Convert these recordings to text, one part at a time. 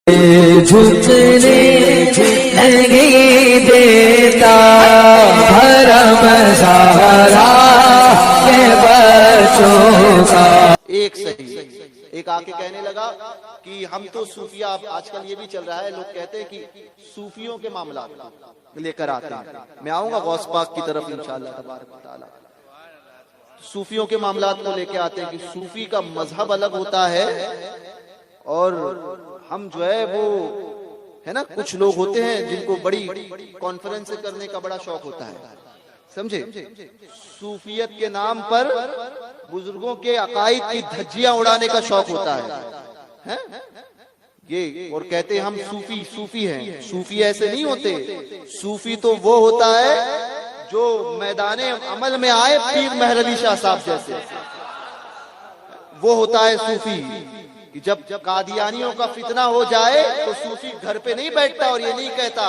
جھکنے نہیں دیتا بھرم سہارا کے بچوں کا۔ ایک صحیح ایک آ کے کہنے لگا کہ ہم تو صوفیہ، آج کل یہ بھی چل رہا ہے، لوگ کہتے ہیں کہ صوفیوں کے معاملات لے کر آتے ہیں۔ میں آؤں گا غوث پاک کی طرف انشاءاللہ تبارک و تعالی۔ صوفیوں کے معاملات کو لے کے آتے ہیں کہ صوفی کا مذہب الگ ہوتا ہے، اور ہم جو ہے وہ ہے نا، کچھ لوگ ہوتے ہیں جن کو بڑی کانفرنس کرنے کا بڑا شوق ہوتا ہے، سمجھے؟ صوفیت کے نام پر بزرگوں کے عقائد کی دھجیاں اڑانے کا شوق ہوتا ہے یہ، اور کہتے ہیں ہم صوفی ہیں۔ صوفی ایسے نہیں ہوتے، صوفی تو وہ ہوتا ہے جو میدان عمل میں آئے پیر مہر علی شاہ صاحب جیسے، وہ ہوتا ہے صوفی۔ جب قادیانیوں کا فتنہ ہو جائے تو صوفی گھر پہ نہیں بیٹھتا اور یہ نہیں کہتا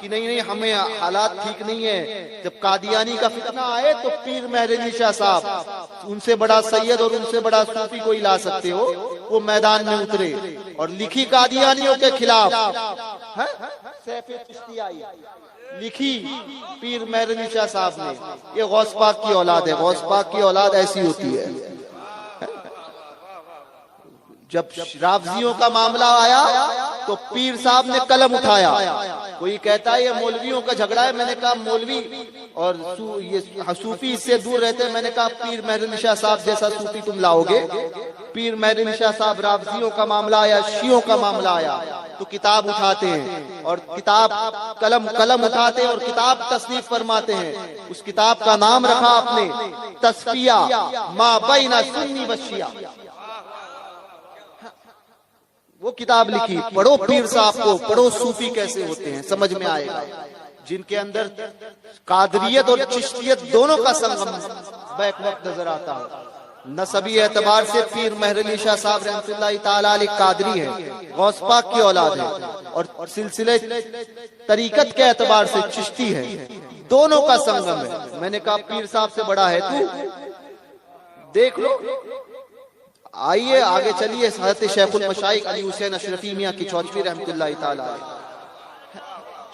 کہ نہیں ہمیں حالات ٹھیک نہیں ہے۔ جب قادیانی کا فتنہ آئے تو پیر مہر علی شاہ صاحب، ان سے بڑا سید اور ان سے بڑا صوفی کوئی لا سکتے ہو، وہ میدان میں اترے اور لکھی قادیانیوں کے خلاف سیف چشتی آئی، لکھی پیر مہر علی شاہ صاحب نے۔ یہ غوث پاک کی اولاد ہے، غوث پاک کی اولاد ایسی ہوتی ہے۔ جب رافضیوں کا معاملہ آیا تو پیر صاحب نے قلم اٹھایا۔ کوئی کہتا ہے یہ مولویوں کا جھگڑا ہے، میں نے کہا مولوی اور یہ صوفی اس سے دور رہتے ہیں۔ میں نے کہا پیر مہر علی شاہ صاحب جیسا صوفی تم لاؤ گے؟ پیر مہر علی شاہ صاحب، رافضیوں کا معاملہ آیا، شیعوں کا معاملہ آیا تو کتاب اٹھاتے ہیں، اور کتاب قلم اٹھاتے ہیں اور کتاب تصنیف فرماتے ہیں۔ اس کتاب کا نام رکھا آپ نے تصفیہ ما بین سنی و شیعہ۔ وہ کتاب لکھی، پڑھو پیر صاحب کو، پڑھو صوفی کیسے ہوتے ہیں، سمجھ میں آئے گا۔ جن کے اندر قادریت اور چشتیت دونوں کا سنگم بیک وقت نظر آتا ہے۔ نسبی اعتبار سے پیر مہر علی شاہ صاحب رحمۃ اللہ تعالی علیہ قادری ہیں، غوث پاک کی اولاد ہے، اور سلسلے طریقت کے اعتبار سے چشتی ہے، دونوں کا سنگم ہے۔ میں نے کہا پیر صاحب سے بڑا ہے تو دیکھ لو۔ آئیے آگے چلیے، حضرت شیخ المشائخ علی حسین اشرفی میاں کی چوچوی رحمۃ اللہ تعالی علیہ،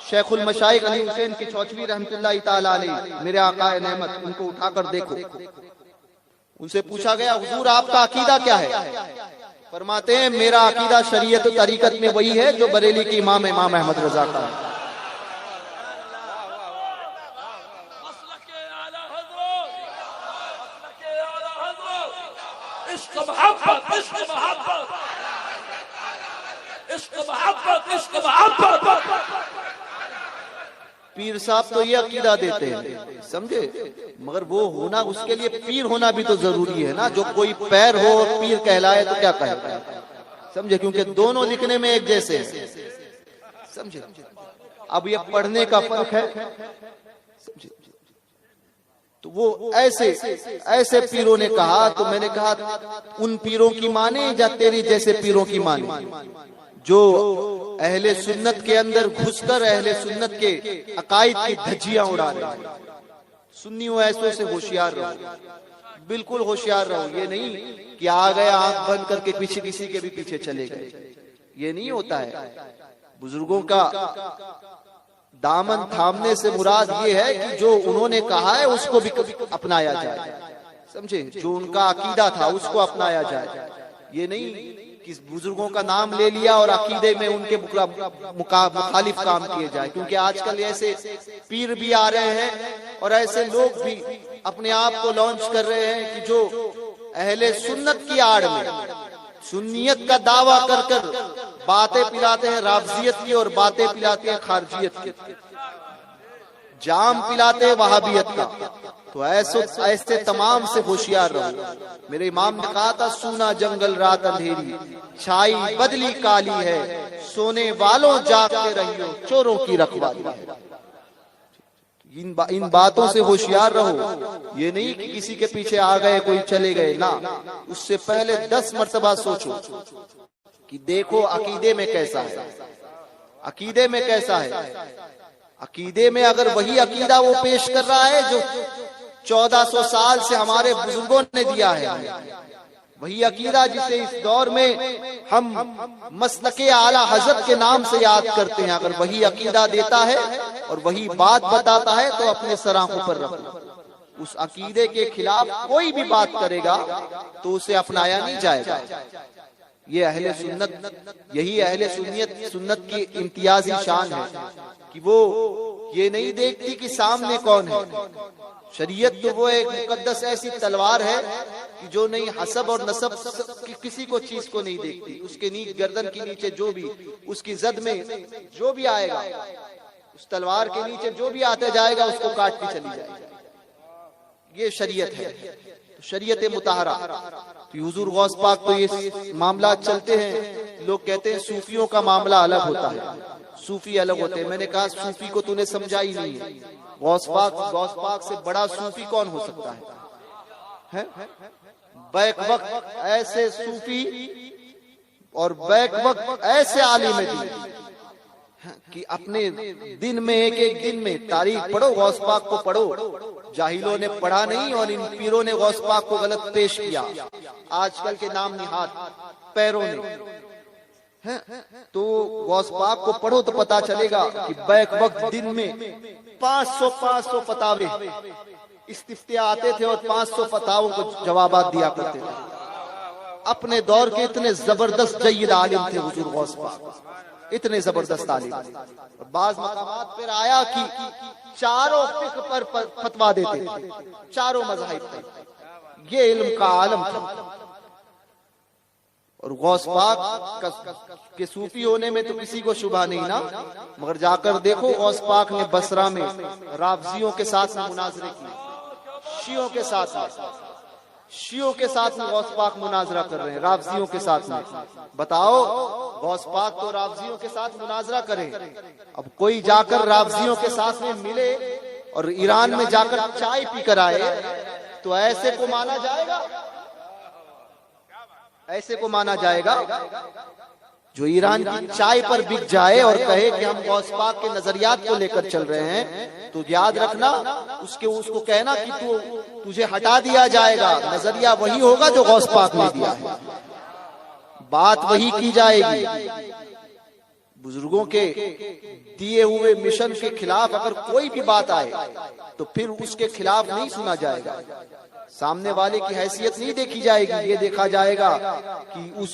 شیخ المشائخ علی حسین کی چوچوی رحمۃ اللہ تعالی علیہ، میرے آقا نعمت، ان کو اٹھا کر دیکھو۔ ان سے پوچھا گیا حضور آپ کا عقیدہ کیا ہے؟ فرماتے ہیں میرا عقیدہ شریعت و طریقت میں وہی ہے جو بریلی کے امام احمد رضا کا ہے۔ پیر صاحب تو یہ عقیدہ دیتے ہیں، سمجھے؟ مگر وہ ہونا، اس کے لیے پیر ہونا بھی تو ضروری ہے نا۔ جو کوئی پیر ہو اور پیر کہلائے تو کیا کہے، سمجھے؟ کیونکہ دونوں لکھنے میں ایک جیسے ہیں، سمجھے؟ اب یہ پڑھنے کا فرق ہے، سمجھے؟ تو وہ ایسے پیروں نے کہا، تو میں نے کہا ان پیروں کی مانے یا تیری جیسے پیروں کی مانے، جو اہل سنت کے اندر گھس کر اہل سنت کے عقائد کی دھجیاں اڑا رہے ہیں۔ سنیوں ایسوں سے ہوشیار رہو، بالکل ہوشیار رہو۔ یہ نہیں کہ آ گئے آنکھ بند کر کے پیچھے کسی کے بھی پیچھے چلے گئے، یہ نہیں ہوتا ہے۔ بزرگوں کا دامن تھامنے سے مراد یہ ہے کہ جو انہوں نے کہا ہے اس کو بھی اپنایا جائے، سمجھے؟ جو ان کا عقیدہ تھا اس کو اپنایا جائے۔ یہ نہیں کہ بزرگوں کا نام لے لیا اور عقیدے میں ان کے مخالف کام کیے جائے، کیونکہ آج کل ایسے پیر بھی آ رہے ہیں اور ایسے لوگ بھی اپنے آپ کو لانچ کر رہے ہیں کہ جو اہل سنت کی آڑ میں سنیت کا دعویٰ کر کر باتیں پلاتے ہیں رافضیت کی اور باتیں پلاتے ہیں خارجیت کی، جام پلاتے ہیں وہابیت کا۔ تو ایسے تمام سے ہوشیار رہو۔ میرے امام نے کہا تھا سونا جنگل رات اندھیری، چھائی بدلی کالی ہے، سونے والوں جاگتے رہیو، چوروں کی رکھوالی ہے۔ ان باتوں سے ہوشیار رہو۔ یہ نہیں کہ کسی کے پیچھے آ گئے کوئی چلے گئے، نہ، اس سے پہلے 10 مرتبہ سوچو کہ دیکھو عقیدے میں کیسا ہے، عقیدے میں کیسا ہے۔ عقیدے میں اگر وہی عقیدہ وہ پیش کر رہا ہے جو 1400 سال سے ہمارے بزرگوں نے دیا ہے، وہی عقیدہ جسے اس دور میں ہم مسلک اعلی حضرت کے نام سے یاد کرتے ہیں، اگر وہی عقیدہ دیتا ہے اور وہی بات بتاتا ہے تو اپنے سراخوں پر رکھنا، اس عقیدے کے خلاف کوئی بھی بات کرے گا تو اسے اپنایا نہیں جائے گا۔ یہ اہل سنت، یہی اہل سنت کی امتیازی شان ہے کہ وہ یہ نہیں دیکھتی کہ سامنے کون ہے۔ شریعت تو وہ ایک مقدس ایسی تلوار ہے کہ جو نہیں حسب اور نسب کسی کو چیز کو نہیں دیکھتی، اس کے گردن کے نیچے جو بھی، اس کی زد میں جو بھی آئے گا، اس تلوار کے نیچے جو بھی آتے جائے گا اس کو کاٹ کے چلی جائے گی۔ یہ شریعت ہے، شریعت مطہرہ۔ تو حضور غوث پاک تو یہ معاملات چلتے ہیں، لوگ کہتے ہیں صوفیوں کا معاملہ الگ ہوتا ہے، صوفی الگ ہوتے ہیں۔ میں نے کہا صوفی کو تو نے سمجھا ہی نہیں ہے۔ غوث پاک سے بڑا صوفی کون ہو سکتا ہے؟ بیک وقت ایسے صوفی اور بیک وقت ایسے عالم دین کہ اپنے دن میں ایک دن میں تاریخ پڑھو، غوث پاک کو پڑھو۔ جاہلوں نے پڑھا نہیں اور ان پیروں نے غوث پاک کو غلط پیش کیا، آج کل کے نام نہاد پیروں نے۔ تو غوث پاک کو پڑھو تو پتا چلے گا کہ بیک وقت دن میں 500 فتاوے استفتاء آتے تھے اور 500 فتاووں کو جوابات دیا کرتے تھے۔ اپنے دور کے اتنے زبردست جید عالم تھے حضور غوث پاک، اتنے زبردست عالم۔ اور بعض مقامات پر آیا کہ چاروں فقہ پر فتوا دیتے تھے، چاروں مذاہب پر۔ یہ علم کا عالم تھا۔ اور غوث پاک کے صوفی ہونے میں تو کسی کو شبہ نہیں نا، مگر جا کر دیکھو غوث پاک نے بصرہ میں رافضیوں کے ساتھ مناظرے کیے، شیعوں کے ساتھ میں غوث پاک مناظرہ کر رہے ہیں، رافضیوں کے ساتھ میں۔ بتاؤ غوث پاک تو رافضیوں کے ساتھ مناظرہ کرے، اب کوئی جا کر رافضیوں کے ساتھ میں ملے اور ایران میں جا کر چائے پی کر آئے تو ایسے کو مانا جائے گا؟ ایسے کو مانا جائے گا؟ جو ایران کی چائے پر بک جائے اور کہے کہ ہم غوث پاک کے نظریات کو لے کر چل رہے ہیں، تو یاد رکھنا اس کو کہنا کہ تجھے ہٹا دیا جائے گا۔ نظریہ وہی ہوگا جو غوث پاک نے دیا ہے، بات وہی کی جائے گی۔ بزرگوں کے دیے ہوئے مشن کے خلاف اگر کوئی بھی بات آئے تو پھر اس کے خلاف نہیں سنا جائے گا، سامنے والے کی حیثیت نہیں دیکھی جائے گی، یہ دیکھا جائے گا کہ اس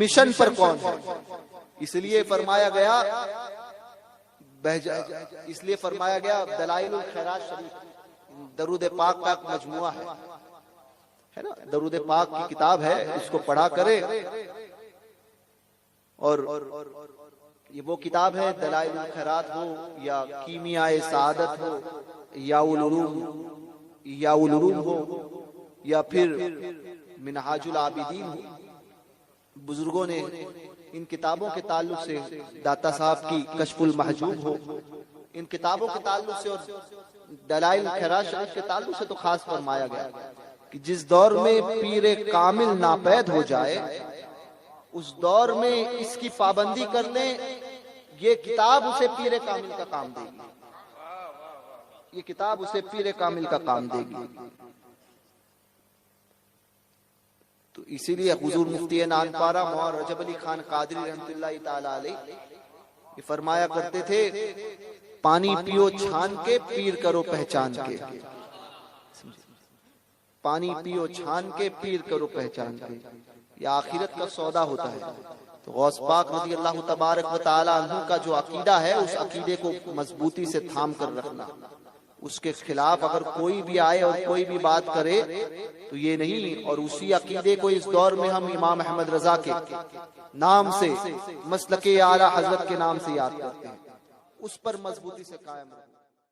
مشن پر کون ہے۔ اس لیے فرمایا گیا دلائل الخیرات شریف درود پاک کا مجموعہ ہے نا، درود پاک کی کتاب ہے، اس کو پڑھا کرے۔ اور یہ وہ کتاب ہے، دلائل الخیرات ہو یا کیمیائے سعادت ہو یا العلوم ہو یا پھر منہاج العابدین ہو، بزرگوں نے ان کتابوں کے تعلق سے، داتا صاحب کی کشف المحجوب ہو، ان کتابوں کے تعلق سے اور دلائل الخیرات شریف کے تعلق سے تو خاص فرمایا گیا کہ جس دور میں پیر کامل ناپید ہو جائے اس دور میں اس کی پابندی کر لیں، یہ کتاب اسے پیر کامل کا کام دے گی، یہ کتاب اسے پیر کامل کا کام دے گی۔ تو اسی لیے حضور مفتی نانپارہ مولانا رجب علی خان قادری رحمۃ اللہ تعالی علیہ یہ فرمایا کرتے تھے، پانی پیو چھان کے، پیر کرو پہچان کے۔ پانی پیو چھان کے، پیر کرو پہچان کے، یہ آخرت کا سودا ہوتا ہے۔ تو غوث پاک رضی اللہ تبارک و تعالی عنہ کا جو عقیدہ ہے، اس عقیدے کو مضبوطی سے تھام کر رکھنا، اس کے خلاف اگر کوئی بھی آئے اور کوئی بھی بات کرے تو یہ نہیں۔ اور اسی عقیدے کو اس دور میں ہم امام احمد رضا کے نام سے، مسلک اعلی حضرت کے نام سے یاد کرتے ہیں، اس پر مضبوطی سے قائم رکھنا۔